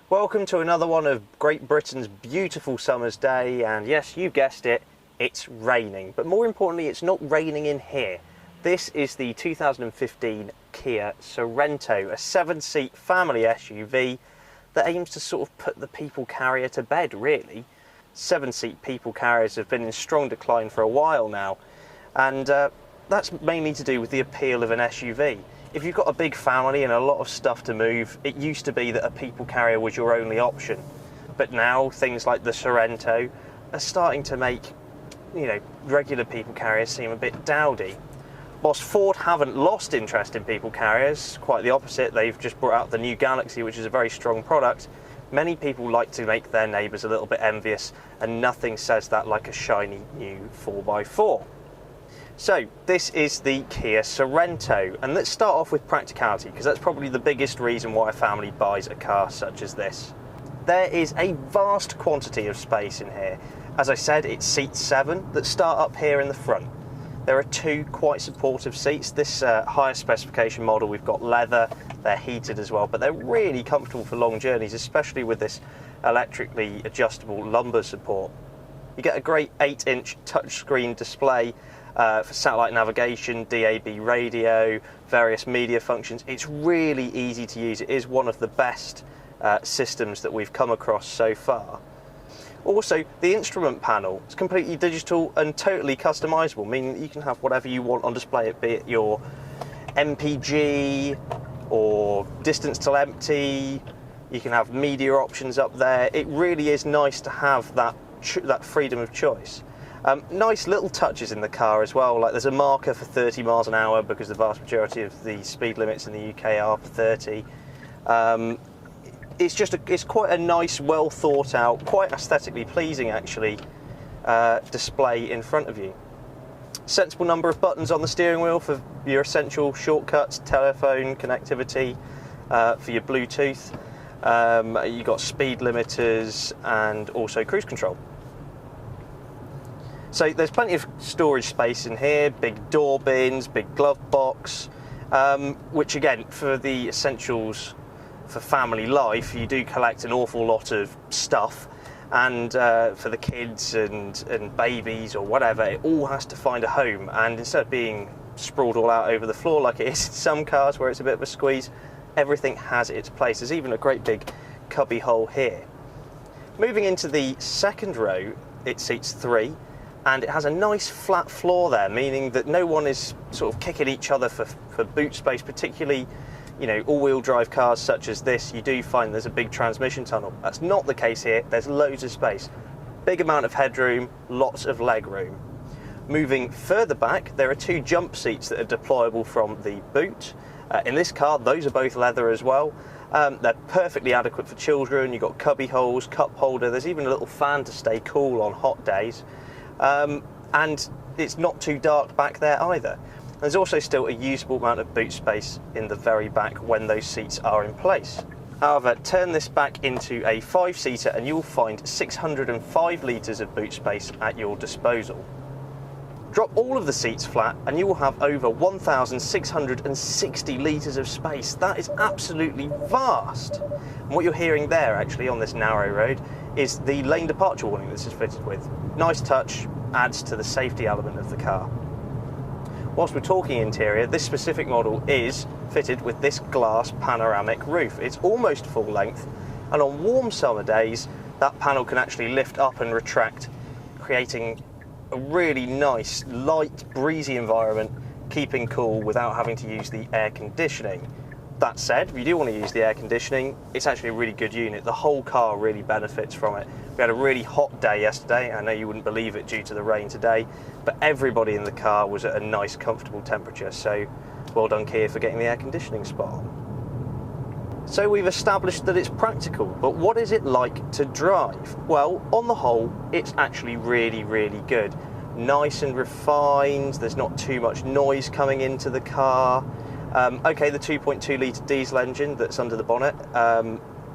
Welcome to another one of Great Britain's beautiful summer's day, and yes, you guessed it, it's raining. But more importantly, it's not raining in here. This is the 2015 Kia Sorento, a 7-seat family SUV that aims to sort of put the people carrier to bed, really. 7-seat people carriers have been in strong decline for a while now, and that's mainly to do with the appeal of an SUV. If you've got a big family and a lot of stuff to move, it used to be that a people carrier was your only option. But now things like the Sorento are starting to make, regular people carriers seem a bit dowdy. Whilst Ford haven't lost interest in people carriers, quite the opposite, they've just brought out the new Galaxy, which is a very strong product. Many people like to make their neighbours a little bit envious, and nothing says that like a shiny new 4x4. So this is the Kia Sorento, and let's start off with practicality, because that's probably the biggest reason why a family buys a car such as this. There is a vast quantity of space in here. As I said, it seats 7 that start up here in the front. There are 2 quite supportive seats. This higher specification model, we've got leather, they're heated as well, but they're really comfortable for long journeys, especially with this electrically adjustable lumbar support. You get a great 8-inch touchscreen display for satellite navigation, DAB radio, various media functions. It's really easy to use. It is one of the best systems that we've come across so far. Also, the instrument panel is completely digital and totally customizable, meaning that you can have whatever you want on display, be it your MPG or distance till empty. You can have media options up there. It really is nice to have that freedom of choice. Nice little touches in the car as well, like there's a marker for 30 miles an hour because the vast majority of the speed limits in the UK are for 30. It's quite a nice, well thought out, quite aesthetically pleasing actually, display in front of you. Sensible number of buttons on the steering wheel for your essential shortcuts, telephone connectivity, for your Bluetooth. You've got speed limiters and also cruise control. So there's plenty of storage space in here, big door bins, big glove box, which again, for the essentials for family life, you do collect an awful lot of stuff, and for the kids and babies or whatever, it all has to find a home, and instead of being sprawled all out over the floor like it is in some cars where it's a bit of a squeeze, everything has its place. There's even a great big cubby hole here. Moving into the second row, it seats 3. And it has a nice flat floor there, meaning that no one is sort of kicking each other for boot space, particularly, all-wheel drive cars such as this. You do find there's a big transmission tunnel. That's not the case here. There's loads of space. Big amount of headroom, lots of leg room. Moving further back, there are 2 jump seats that are deployable from the boot. In this car, those are both leather as well. They're perfectly adequate for children. You've got cubby holes, cup holder. There's even a little fan to stay cool on hot days. And it's not too dark back there either. There's also still a usable amount of boot space in the very back when those seats are in place. However, turn this back into a 5-seater and you'll find 605 litres of boot space at your disposal. Drop all of the seats flat and you will have over 1,660 litres of space. That is absolutely vast. And what you're hearing there actually on this narrow road is the lane departure warning this is fitted with. Nice touch, adds to the safety element of the car. Whilst we're talking interior, this specific model is fitted with this glass panoramic roof. It's almost full length, and on warm summer days, that panel can actually lift up and retract, creating a really nice, light, breezy environment, keeping cool without having to use the air conditioning. That said, if you do want to use the air conditioning, it's actually a really good unit. The whole car really benefits from it. We had a really hot day yesterday. I know you wouldn't believe it due to the rain today, but everybody in the car was at a nice, comfortable temperature. So well done, Kia, for getting the air conditioning spot on. So we've established that it's practical, but what is it like to drive? Well, on the whole, it's actually really, really good. Nice and refined. There's not too much noise coming into the car. Okay, the 2.2 litre diesel engine that's under the bonnet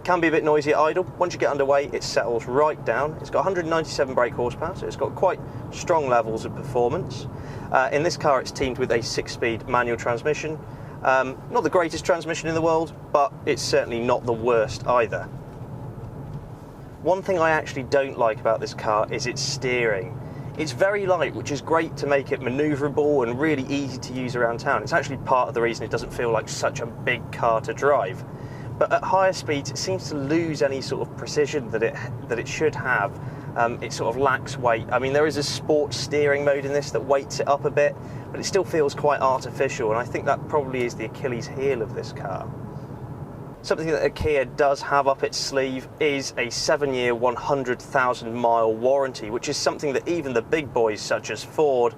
can be a bit noisy at idle. Once you get underway, it settles right down. It's got 197 brake horsepower, so it's got quite strong levels of performance. In this car, it's teamed with a 6-speed manual transmission. Not the greatest transmission in the world, but it's certainly not the worst either. One thing I actually don't like about this car is its steering. It's very light, which is great to make it manoeuvrable and really easy to use around town. It's actually part of the reason it doesn't feel like such a big car to drive. But at higher speeds, it seems to lose any sort of precision that it should have. It sort of lacks weight. I mean, there is a sport steering mode in this that weights it up a bit, but it still feels quite artificial, and I think that probably is the Achilles heel of this car. Something that Kia does have up its sleeve is a 7-year, 100,000 mile warranty, which is something that even the big boys such as Ford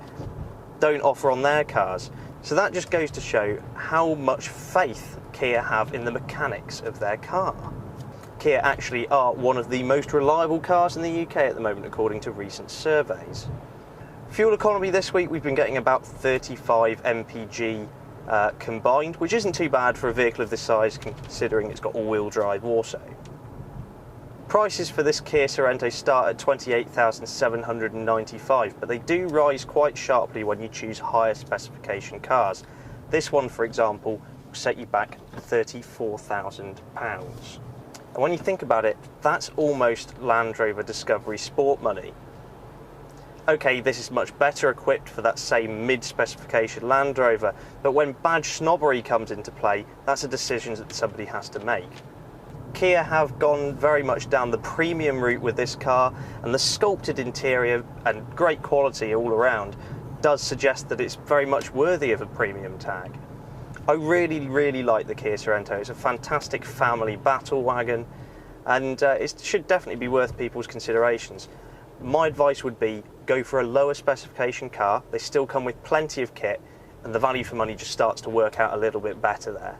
don't offer on their cars. So that just goes to show how much faith Kia have in the mechanics of their car. Kia actually are one of the most reliable cars in the UK at the moment, according to recent surveys. Fuel economy this week, we've been getting about 35 mpg combined, which isn't too bad for a vehicle of this size, considering it's got all-wheel drive also. Prices for this Kia Sorento start at $28,795, but they do rise quite sharply when you choose higher specification cars. This one, for example, will set you back £34,000. And when you think about it, that's almost Land Rover Discover Sport money. Okay, this is much better equipped for that same mid-specification Land Rover, but when badge snobbery comes into play, that's a decision that somebody has to make. Kia have gone very much down the premium route with this car, and the sculpted interior and great quality all around does suggest that it's very much worthy of a premium tag. I really like the Kia Sorento. It's a fantastic family battle wagon, and it should definitely be worth people's considerations. My advice would be go for a lower specification car. They still come with plenty of kit, and the value for money just starts to work out a little bit better there.